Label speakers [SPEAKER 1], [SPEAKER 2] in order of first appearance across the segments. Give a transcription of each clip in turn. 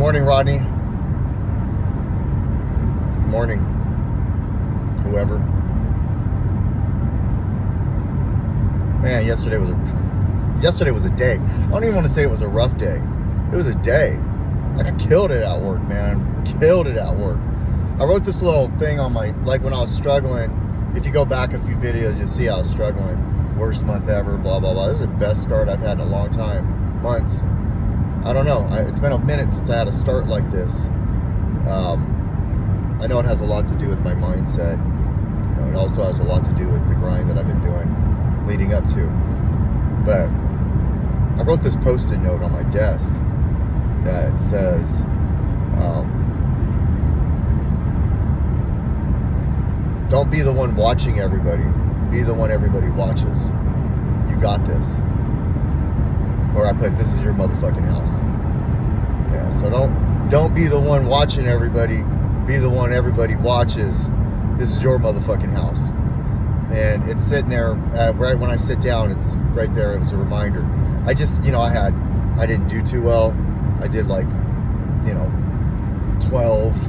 [SPEAKER 1] morning, Rodney. Good morning, whoever. Man, yesterday was a day. I don't even want to say it was a rough day. It was a day. Like, I killed it at work, man. Killed it at work. I wrote this little thing on my, like, when I was struggling. If you go back a few videos, you'll see I was struggling. Worst month ever, blah, blah, blah. This is the best start I've had in a long time. Months. I don't know. It's been a minute since I had a start like this. I know it has a lot to do with my mindset. You know, it also has a lot to do with the grind that I've been doing leading up to. But I wrote this post-it note on my desk that says, don't be the one watching everybody. Be the one everybody watches. You got this. Or I put, this is your motherfucking house. Yeah, so don't be the one watching everybody. Be the one everybody watches. This is your motherfucking house. And it's sitting there, right when I sit down, it's right there. It was a reminder. I just, I didn't do too well. I did 12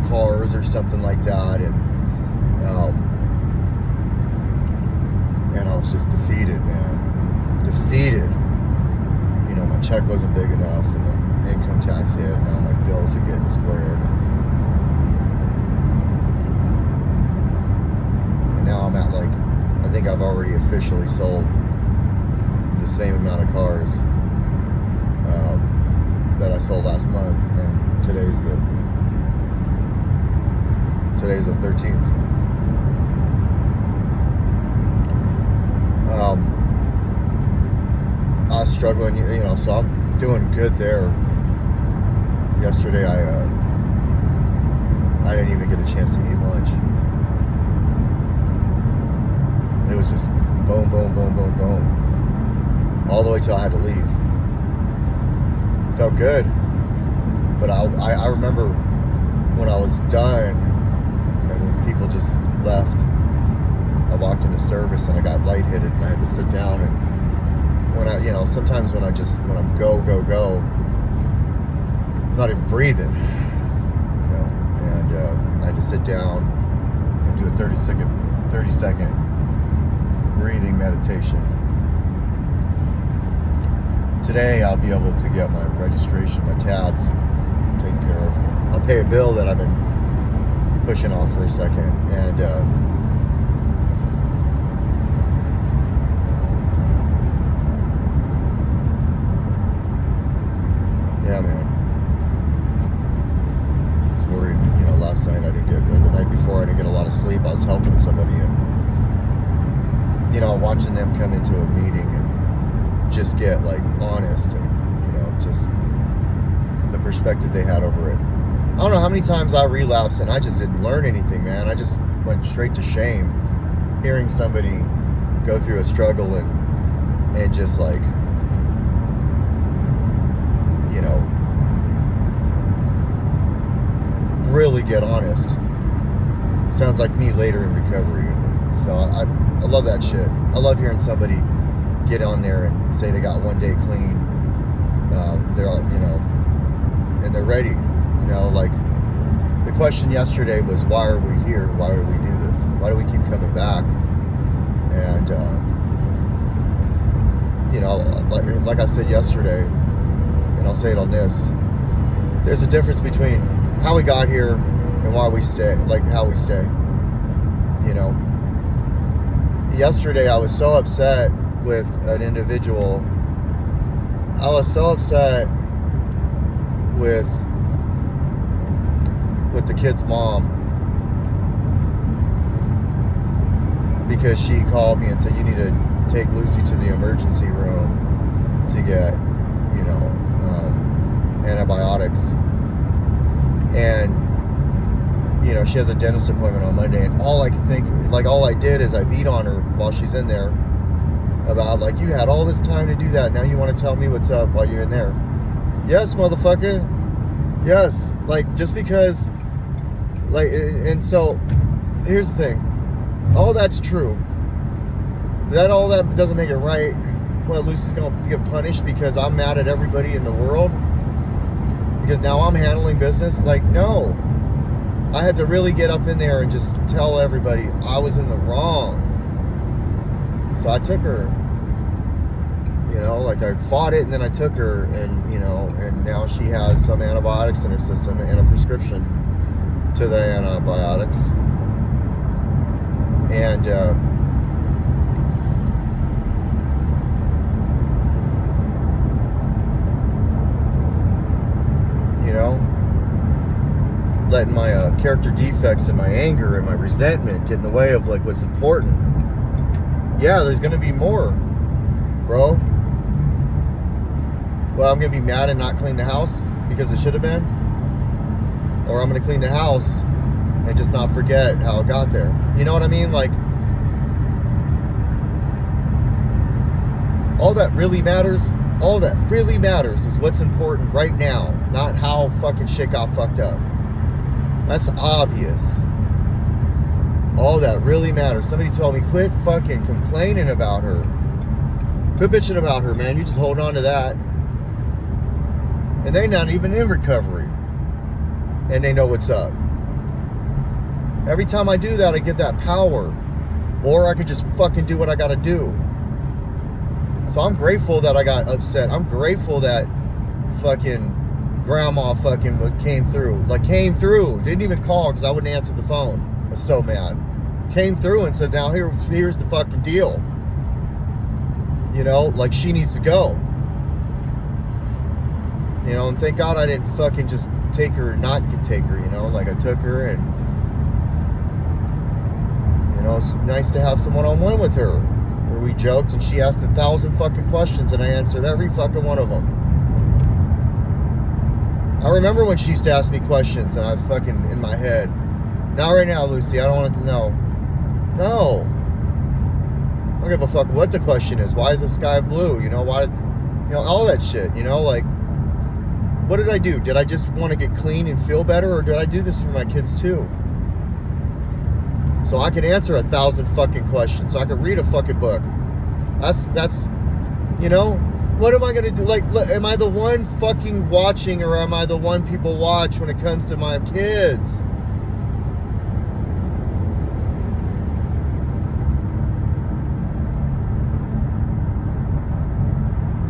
[SPEAKER 1] cars or something like that. And I was just defeated, man. Defeated. My check wasn't big enough, and the income tax hit. Now my bills are getting squared. And now I'm at I think I've already officially sold the same amount of cars that I sold last month, and today's the 13th. I was struggling, so I'm doing good there. Yesterday, I didn't even get a chance to eat lunch. It was just boom, boom, boom, boom, boom, all the way till I had to leave. It felt good, but I remember when I was done and when people just left. I walked into service and I got lightheaded and I had to sit down, and when sometimes when I'm go, I'm not even breathing, and I had to sit down and do a 30 second breathing meditation. Today I'll be able to get my registration, my tabs taken care of. I'll pay a bill that I've been pushing off for a second, and yeah, man. I was worried, last night or the night before I didn't get a lot of sleep. I was helping somebody, and watching them come into a meeting and just get honest and just the perspective they had over it. I don't know how many times I relapsed and I just didn't learn anything, man. I just went straight to shame hearing somebody go through a struggle and just really get honest. Sounds like me later in recovery. So I love that shit. I love hearing somebody get on there and say they got one day clean. They're and they're ready. The question yesterday was, why are we here? Why do we do this? Why do we keep coming back? And like I said yesterday, and I'll say it on this, there's a difference between how we got here and why we stay, how we stay. Yesterday I was so upset with an individual. I was so upset with the kid's mom, because she called me and said, you need to take Lucy to the emergency room to get antibiotics. And she has a dentist appointment on Monday, and all I could think, all I did is I beat on her while she's in there about you had all this time to do that, now you want to tell me what's up while you're in there. Yes, motherfucker. Yes. Just because and so here's the thing, all that's true, all that doesn't make it right. Well, Lucy's gonna get punished because I'm mad at everybody in the world. because now I'm handling business. Like, no. I had to really get up in there and just tell everybody I was in the wrong. So I took her, you know, like I fought it and then I took her, and, you know, and now she has some antibiotics in her system and a prescription to the antibiotics. And, you know, letting my character defects and my anger and my resentment get in the way of like what's important. Yeah, there's gonna be more, bro. Well, I'm gonna be mad and not clean the house because it should have been, or I'm gonna clean the house and just not forget how it got there. You know what I mean? Like, all that really matters is what's important right now, not how fucking shit got fucked up. That's obvious. All that really matters. Somebody told me, quit fucking complaining about her. Quit bitching about her, man. You just hold on to that. And they're not even in recovery. And they know what's up. Every time I do that, I get that power. Or I could just fucking do what I gotta do. So I'm grateful that I got upset. I'm grateful that fucking grandma fucking came through. Like, came through. Didn't even call because I wouldn't answer the phone. I was so mad. Came through and said, now here's the fucking deal. You know, like, she needs to go. You know, and thank God I didn't fucking just take her, not take her, you know. Like, I took her, and, you know, it's nice to have some one-on-one with her. Where we joked and she asked 1,000 fucking questions and I answered every fucking one of them. I remember when she used to ask me questions and I was fucking in my head. Not right now, Lucy. I don't want to know. No. I don't give a fuck what the question is. Why is the sky blue? You know, why, you know, all that shit, you know, like, what did I do? Did I just want to get clean and feel better, or did I do this for my kids too? So I can answer 1,000 fucking questions. So I can read a fucking book. That's, you know, what am I gonna do? Like, am I the one fucking watching, or am I the one people watch when it comes to my kids?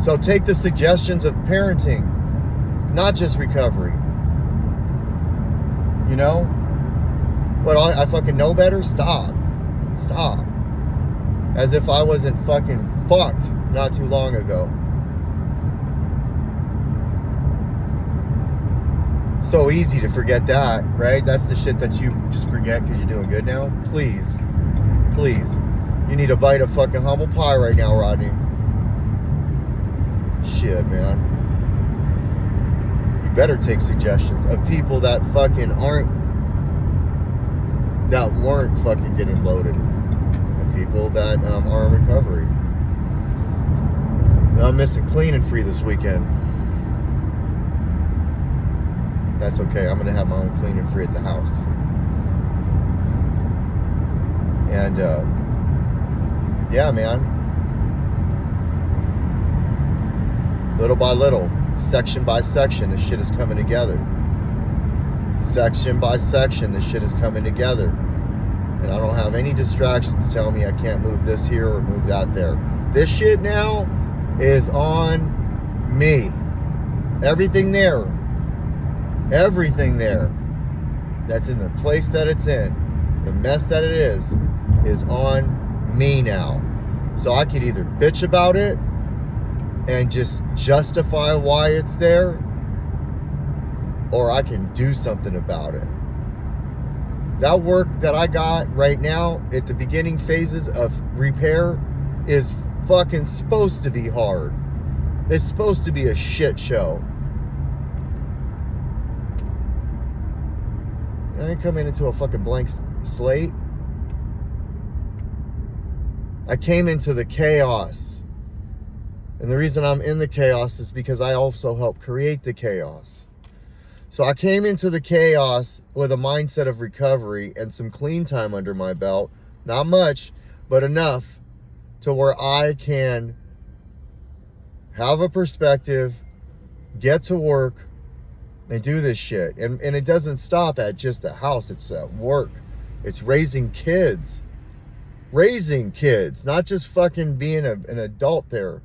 [SPEAKER 1] So take the suggestions of parenting, not just recovery. You know? But I fucking know better? Stop. Stop. As if I wasn't fucking fucked not too long ago. So easy to forget that, right? That's the shit that you just forget because you're doing good now. Please. Please. You need a bite of fucking humble pie right now, Rodney. Shit, man. You better take suggestions of people that fucking weren't fucking getting loaded, and people that are in recovery. Now, I'm missing clean and free this weekend. That's okay. I'm gonna have my own clean and free at the house. And yeah, man. Little by little, section by section, this shit is coming together. Section by section, this shit is coming together. And I don't have any distractions telling me I can't move this here or move that there. This shit now is on me. Everything there that's in the place that it's in, the mess that it is on me now. So I could either bitch about it and just justify why it's there, or I can do something about it. That work that I got right now at the beginning phases of repair is fucking supposed to be hard. It's supposed to be a shit show. I ain't coming into a fucking blank slate. I came into the chaos. And the reason I'm in the chaos is because I also helped create the chaos. So I came into the chaos with a mindset of recovery and some clean time under my belt. Not much, but enough to where I can have a perspective, get to work, They do this shit. And it doesn't stop at just the house. It's at work. It's raising kids. Raising kids. Not just fucking being an adult there.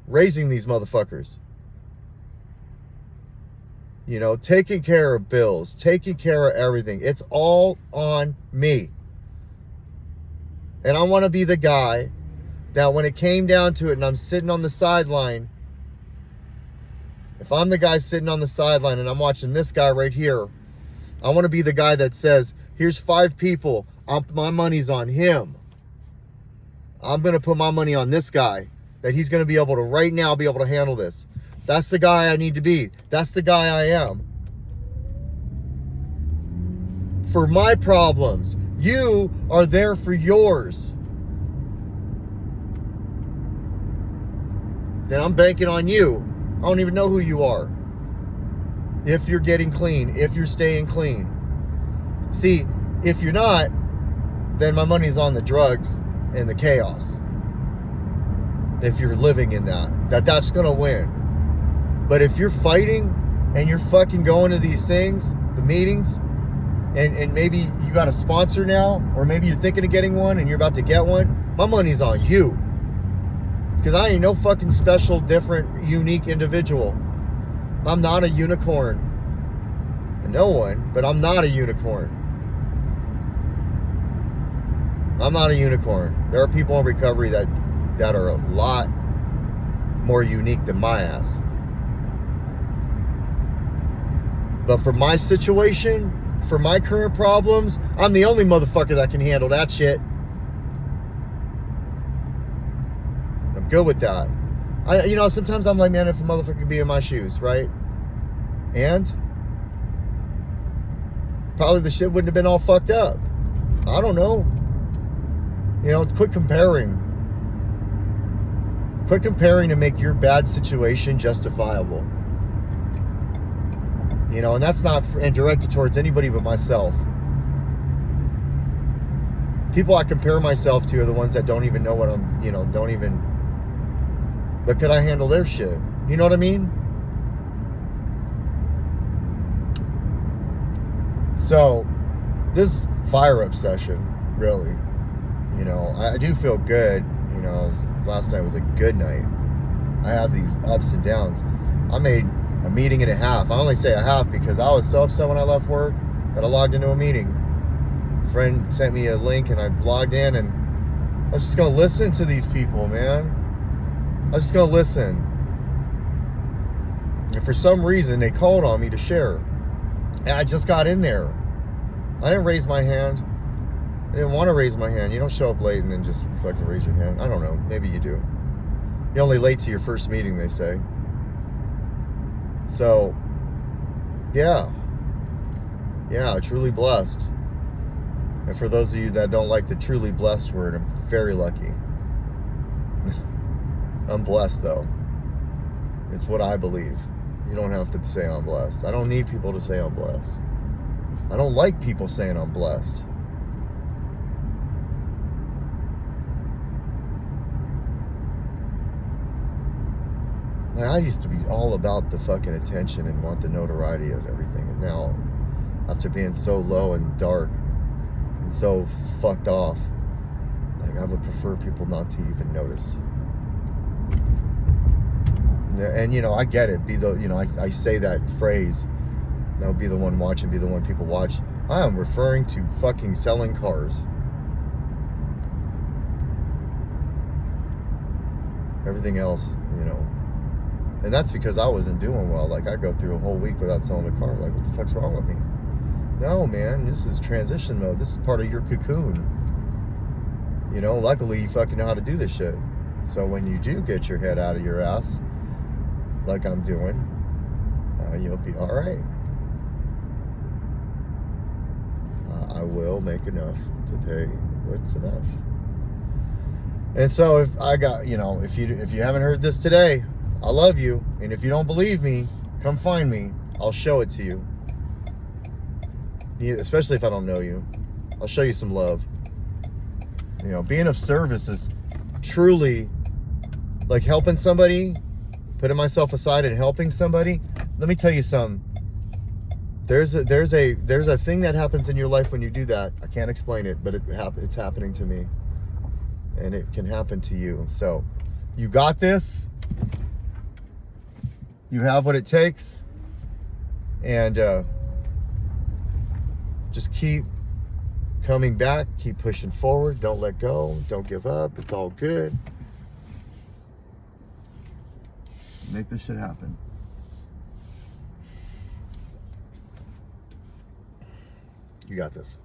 [SPEAKER 1] Raising these motherfuckers. You know, taking care of bills. Taking care of everything. It's all on me. And I want to be the guy that when it came down to it and I'm sitting on the sideline, if I'm the guy sitting on the sideline and I'm watching this guy right here, I want to be the guy that says, here's 5 people. My money's on him. I'm going to put my money on this guy. That he's going to be able to right now be able to handle this. That's the guy I need to be. That's the guy I am. For my problems. You are there for yours. And I'm banking on you. I don't even know who you are. If you're getting clean, if you're staying clean. See, if you're not, then my money's on the drugs and the chaos. If you're living in that's gonna win. But if you're fighting and you're fucking going to these things, the meetings, and maybe you got a sponsor now, or maybe you're thinking of getting one and you're about to get one, my money's on you. Because I ain't no fucking special, different, unique individual. I'm not a unicorn. No one, but I'm not a unicorn. I'm not a unicorn. There are people in recovery that are a lot more unique than my ass. But for my situation, for my current problems, I'm the only motherfucker that can handle that shit. I'm good with that. Sometimes I'm like, man, if a motherfucker could be in my shoes, right? And probably the shit wouldn't have been all fucked up. I don't know. Quit comparing. Quit comparing to make your bad situation justifiable. And that's not directed towards anybody but myself. People I compare myself to are the ones that don't even know what I'm, don't even, but could I handle their shit? You know what I mean? So, this fire-up session, really, I do feel good. Last night was a good night. I have these ups and downs. I made a meeting and a half. I only say a half because I was so upset when I left work that I logged into a meeting. A friend sent me a link and I logged in, and I was just going to listen to these people, man. I was just going to listen. And for some reason, they called on me to share. And I just got in there. I didn't raise my hand. I didn't want to raise my hand. You don't show up late and then just fucking raise your hand. I don't know. Maybe you do. You're only late to your first meeting, they say. So, yeah, truly blessed. And for those of you that don't like the truly blessed word, I'm very lucky. I'm blessed, though. It's what I believe. You don't have to say I'm blessed. I don't need people to say I'm blessed. I don't like people saying I'm blessed. I used to be all about the fucking attention and want the notoriety of everything. And now, after being so low and dark and so fucked off, I would prefer people not to even notice. And, I get it. I say that phrase, be the one watching, be the one people watch. I am referring to fucking selling cars. Everything else, And that's because I wasn't doing well. Like, I go through a whole week without selling a car. Like, what the fuck's wrong with me? No, man, this is transition mode. This is part of your cocoon. Luckily you fucking know how to do this shit. So when you do get your head out of your ass, like I'm doing, you'll be all right. I will make enough to pay what's enough. And so if I got, if you haven't heard this today, I love you. And if you don't believe me, come find me. I'll show it to you. Especially if I don't know you. I'll show you some love. Being of service is truly like helping somebody, putting myself aside and helping somebody. Let me tell you something. There's a thing that happens in your life when you do that. I can't explain it, but it's happening to me, and it can happen to you. So you got this. You have what it takes, and just keep coming back, keep pushing forward. Don't let go. Don't give up. It's all good. Make this shit happen. You got this.